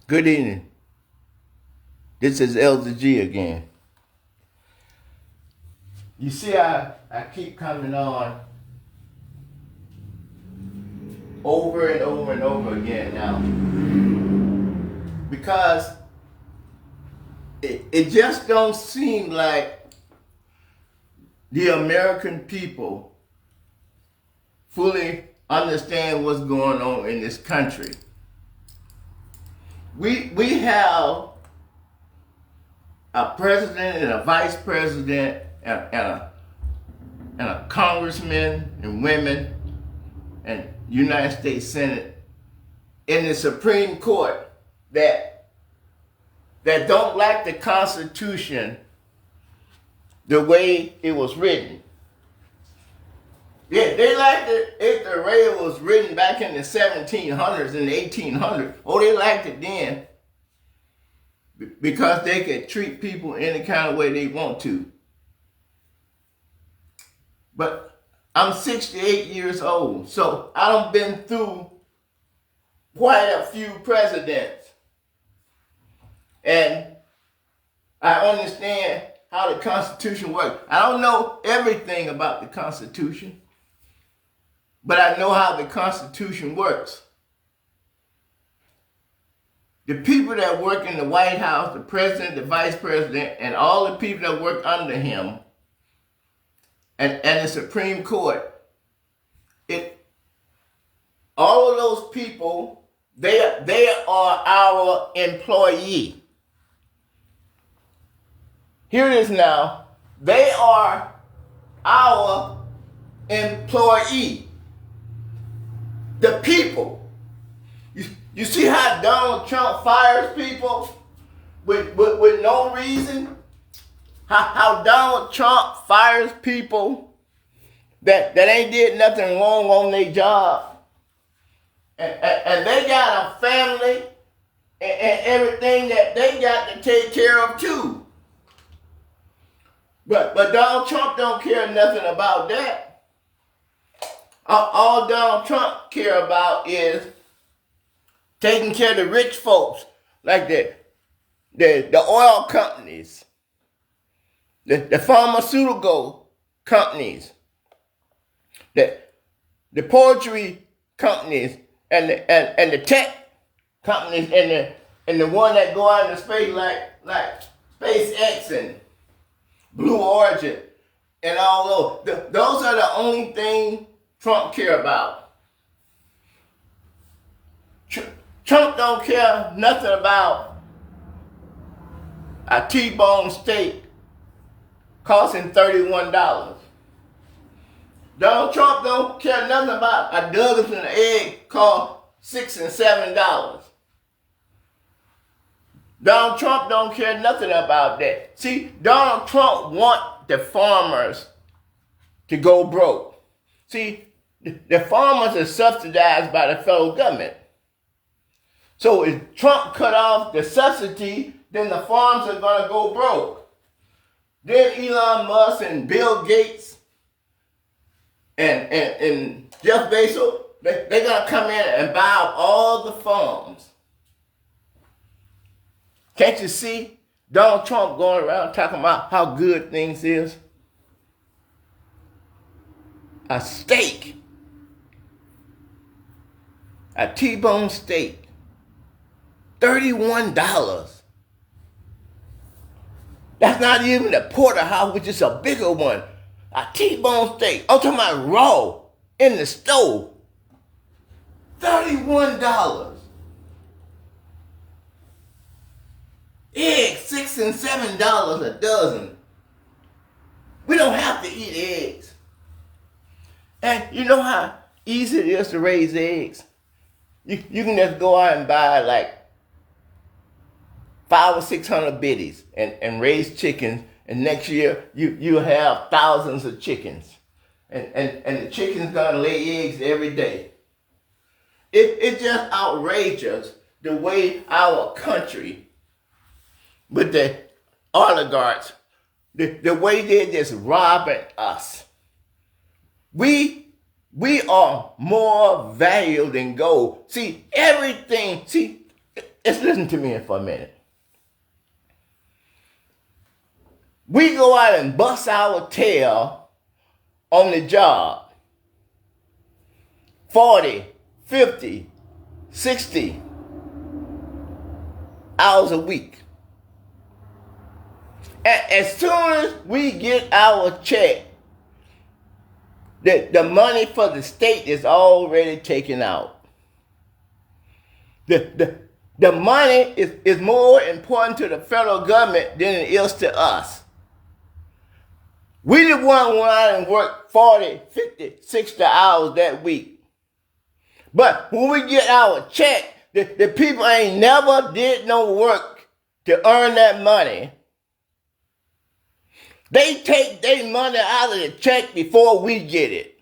Good evening. This is Elder G again. You see, I keep coming on over and over and over again now because it just don't seem like the American people fully understand what's going on in this country. We have a president and a vice president and a congressman and women and United States Senate in the Supreme Court that don't like the Constitution the way it was written. Yeah, they liked it if the way it was written back in the 1700s and the 1800s. Oh, they liked it then because they could treat people any kind of way they want to. But I'm 68 years old, so I done been through quite a few presidents. And I understand how the Constitution works. I don't know everything about the Constitution, but I know how the Constitution works. The people that work in the White House, the president, the vice president, and all the people that work under him, and the Supreme Court, all of those people, they are our employee. Here it is now. They are our employee. The people. You see how Donald Trump fires people with no reason? How Donald Trump fires people that ain't did nothing wrong on their job. And they got a family and everything that they got to take care of too. But Donald Trump don't care nothing about that. All Donald Trump care about is taking care of the rich folks, like the oil companies, the pharmaceutical companies, the poultry companies, and the tech companies, and the one that go out into space like SpaceX and Blue Origin and all those. Those are the only thing Trump care about. Trump don't care nothing about a T-bone steak costing $31. Donald Trump don't care nothing about a Douglas and an egg cost $6 and $7. Donald Trump don't care nothing about that. See, Donald Trump want the farmers to go broke. See, the farmers are subsidized by the federal government. So if Trump cut off the subsidy, then the farms are going to go broke. Then Elon Musk and Bill Gates and Jeff Bezos, they're going to come in and buy out all the farms. Can't you see Donald Trump going around talking about how good things is? A steak, a T-bone steak, $31. That's not even the porterhouse, which is a bigger one. A T-bone steak. I'm talking about raw in the stove. $31. Eggs, $6 and $7 a dozen. We don't have to eat eggs. And you know how easy it is to raise eggs? You can just go out and buy like 500 or 600 biddies and raise chickens, and next year you'll have thousands of chickens. And the chicken's gonna lay eggs every day. It's just outrageous the way our country, with the oligarchs, the way they're just robbing us. We are more valuable than gold. See, everything, Just listen to me for a minute. We go out and bust our tail on the job. 40, 50, 60 hours a week. And as soon as we get our check, the money for the state is already taken out. The money is more important to the federal government than it is to us. We the one went out and worked 40, 50, 60 hours that week. But when we get our check, the people ain't never did no work to earn that money. They take their money out of the check before we get it.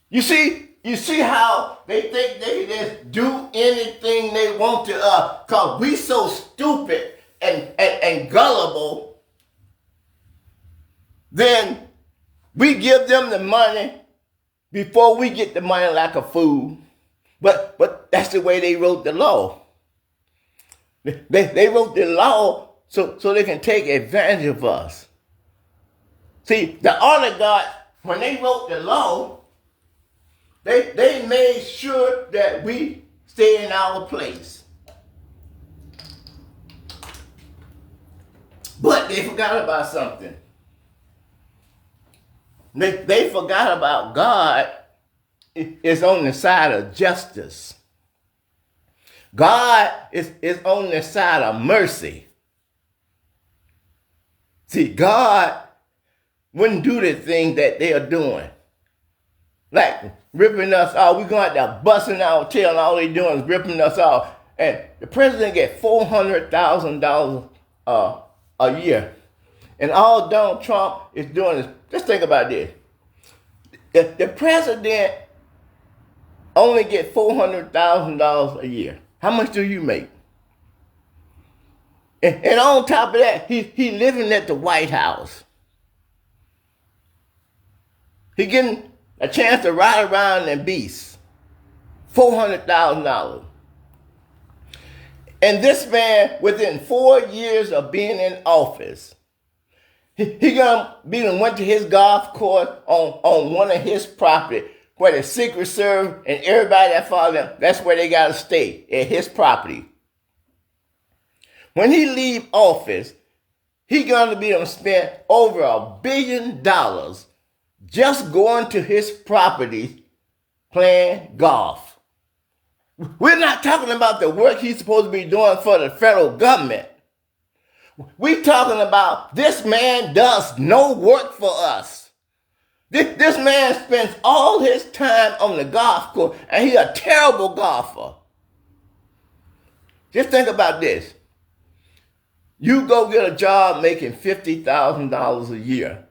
You see how they think they can just do anything they want to us because we so stupid and gullible. Then we give them the money before we get the money like a fool. But that's the way they wrote the law. They wrote the law so they can take advantage of us. See, the oligarchs, when they wrote the law, they made sure that we stay in our place. But they forgot about something. They forgot about God is on the side of justice. God is on the side of mercy. See, God wouldn't do the thing that they are doing. Like ripping us off. We're going out there busting our tail and all they're doing is ripping us off. And the president gets $400,000 a year. And all Donald Trump is doing is, just think about this. The president only gets $400,000 a year. How much do you make? And on top of that, he living at the White House. He getting a chance to ride around in beasts. $400,000. And this man, within 4 years of being in office, he gonna be went to his golf course on one of his property where the Secret Service and everybody that follows him, that's where they gotta stay, at his property. When he leave office, he gonna be able to spend over $1 billion just going to his property playing golf. We're not talking about the work he's supposed to be doing for the federal government. We're talking about this man does no work for us. This man spends all his time on the golf course, and he's a terrible golfer. Just think about this. You go get a job making $50,000 a year.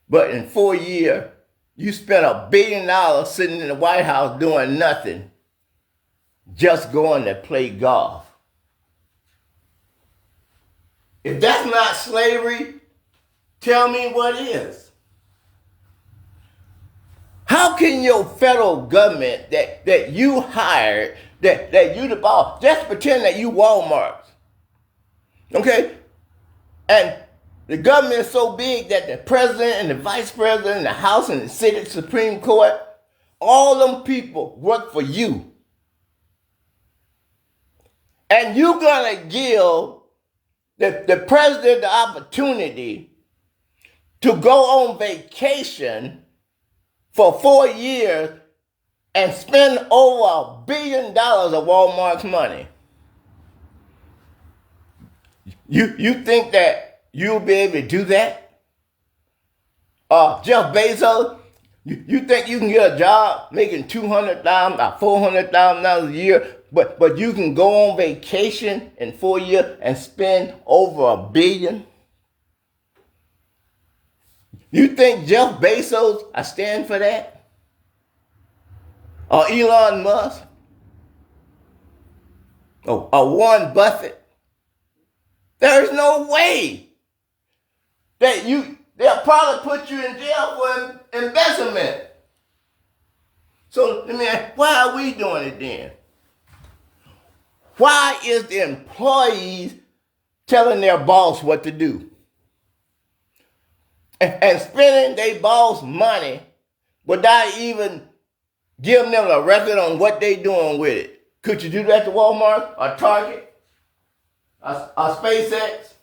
But in 4 years, you spent $1 billion sitting in the White House doing nothing, just going to play golf. If that's not slavery, tell me what is. How can your federal government that you hired, that you the boss, just pretend that you Walmart? Okay? And the government is so big that the president and the vice president and the House and the Senate Supreme Court, all them people work for you. And you're going to give the president the opportunity to go on vacation for 4 years and spend over $1 billion of Walmart's money. You think that you'll be able to do that? Jeff Bezos, you think you can get a job making $200,000 or $400,000 a year, but you can go on vacation in 4 years and spend over $1 billion? You think Jeff Bezos I stand for that? Or Elon Musk? Or Warren Buffett? There's no way that they'll probably put you in jail for embezzlement. So let me ask, why are we doing it then? Why is the employees telling their boss what to do? And spending their boss money without even giving them a record on what they doing with it? Could you do that to Walmart or Target or SpaceX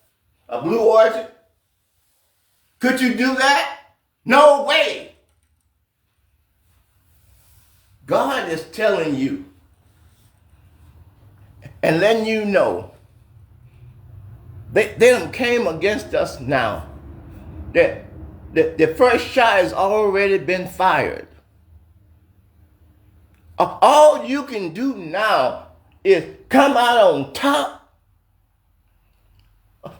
or Blue Orchard? Could you do that? No way. God is telling you and letting you know they done came against us now. That the first shot has already been fired. All you can do now is come out on top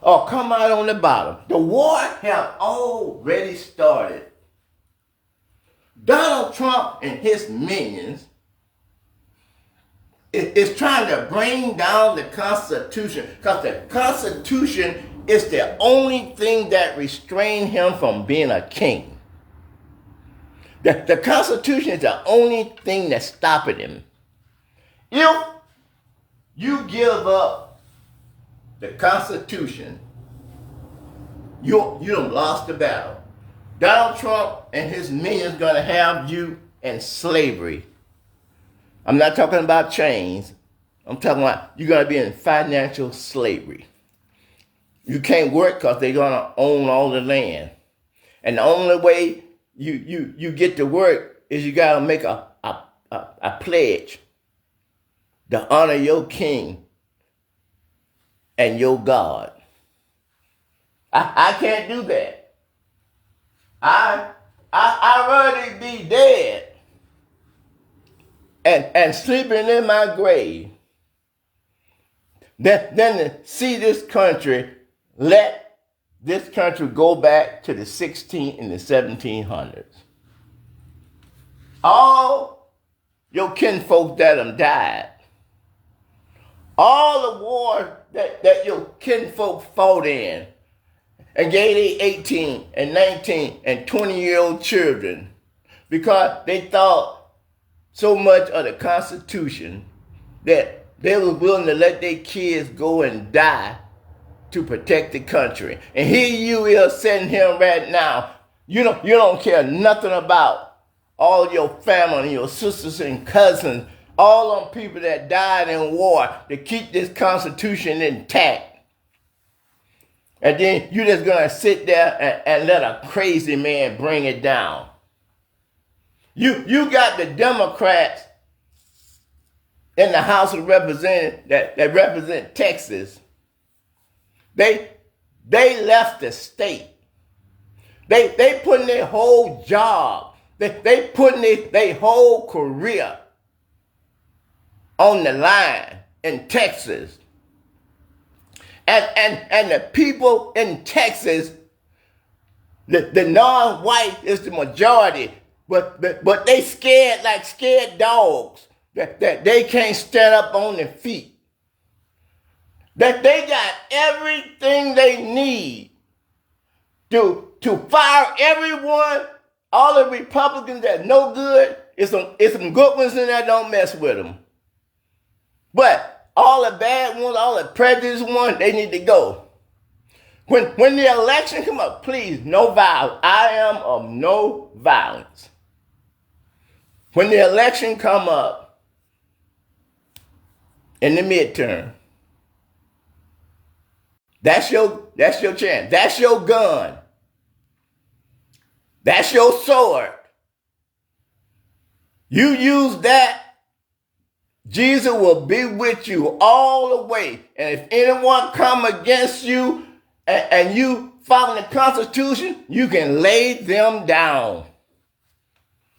or come out on the bottom. The war have already started. Donald Trump and his minions is trying to bring down the Constitution because the Constitution is the only thing that restrained him from being a king. The Constitution is the only thing that's stopping him. If you give up the Constitution, you done lost the battle. Donald Trump and his minions going to have you in slavery. I'm not talking about chains. I'm talking about you're going to be in financial slavery. You can't work because they're going to own all the land. And the only way you get to work is you got to make a pledge to honor your king and your God. I can't do that. I'd rather be dead and sleeping in my grave than to see this country, let this country go back to the 16th and the 1700s. All your kinfolk that have died, all the wars that your kinfolk fought in, and gave their 18 and 19 and 20-year-old children because they thought so much of the Constitution that they were willing to let their kids go and die to protect the country. And here you is sitting here right now. You don't care nothing about all your family, your sisters and cousins, all them people that died in war to keep this Constitution intact. And then you're just going to sit there and let a crazy man bring it down. You got the Democrats in the House of Representatives that represent Texas. They left the state. They putting their whole job, they putting their whole career on the line in Texas. And the people in Texas, the non-white is the majority, but they scared like scared dogs that they can't stand up on their feet. That they got everything they need to fire everyone, all the Republicans that no good. It's some good ones in there, don't mess with them. But all the bad ones, all the prejudiced ones, they need to go. When the election come up, please, no violence. I am of no violence. When the election come up in the midterm, that's your chance. That's your gun. That's your sword. You use that, Jesus will be with you all the way. And if anyone come against you and you follow the Constitution, you can lay them down.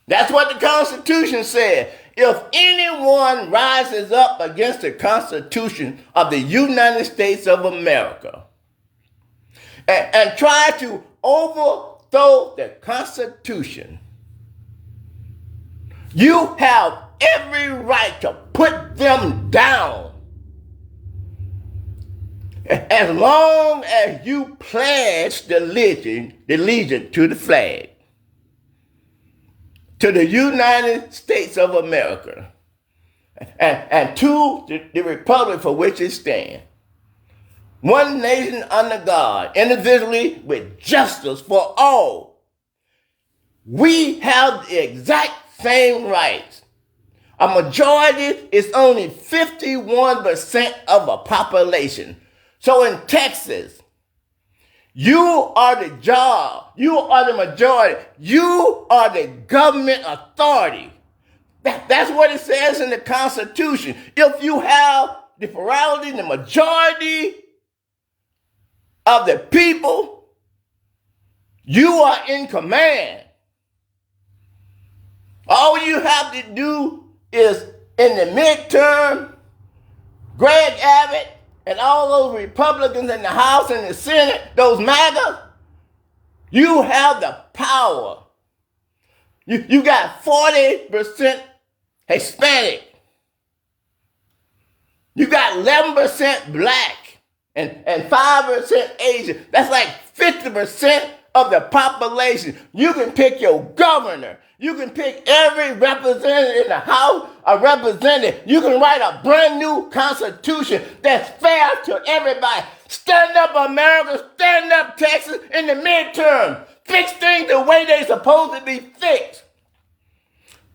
That's what the Constitution said. If anyone rises up against the Constitution of the United States of America and try to overthrow the Constitution, you have every right to put them down as long as you pledge the allegiance to the flag. to the United States of America, and to the republic for which it stands. One nation under God, individually with justice for all. We have the exact same rights. A majority is only 51% of a population. So in Texas, you are the job. You are the majority. You are the government authority. That's what it says in the Constitution. If you have the plurality, the majority of the people, you are in command. All you have to do is, in the midterm, Greg Abbott and all those Republicans in the House and the Senate, those MAGA, you have the power. You got 40% Hispanic. You got 11% black and 5% Asian. That's like 50% of the population. You can pick your governor. You can pick every representative in the House of Representatives. You can write a brand new constitution that's fair to everybody. Stand up, America. Stand up, Texas, in the midterm. Fix things the way they're supposed to be fixed.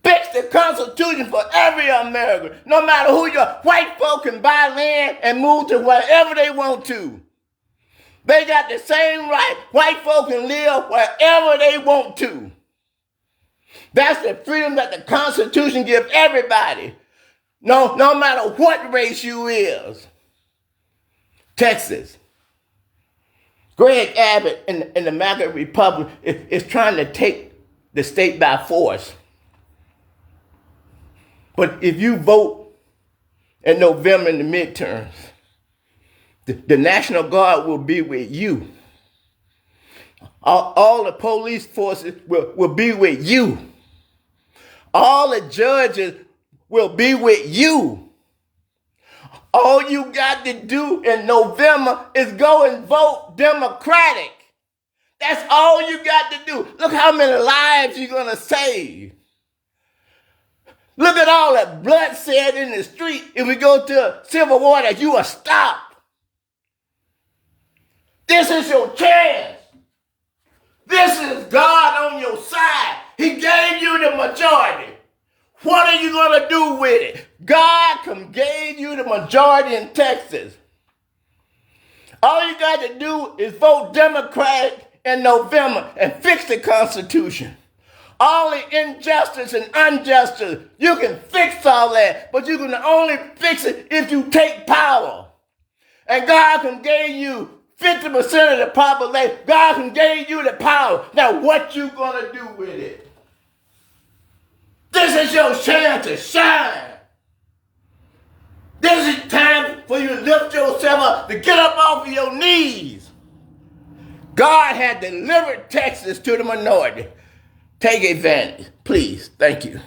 Fix the Constitution for every American. No matter who you are, white folk can buy land and move to wherever they want to. They got the same right. White folk can live wherever they want to. That's the freedom that the Constitution gives everybody. No matter what race you is. Texas. Greg Abbott and the MAGA Republic is trying to take the state by force. But if you vote in November in the midterms, the National Guard will be with you. All the police forces will be with you. All the judges will be with you. All you got to do in November is go and vote Democratic. That's all you got to do. Look how many lives you're going to save. Look at all that bloodshed in the street. If we go to a civil war, that you will stop. This is your chance. This is God on your side. He gave you the majority. What are you going to do with it? God gave you the majority in Texas. All you got to do is vote Democratic in November and fix the Constitution. All the injustice and injustice, you can fix all that, but you can only fix it if you take power. And God can give you 50% of the population. God can give you the power. Now what you gonna do with it? This is your chance to shine. This is time for you to lift yourself up, to get up off of your knees. God had delivered Texas to the minority. Take advantage, please. Thank you.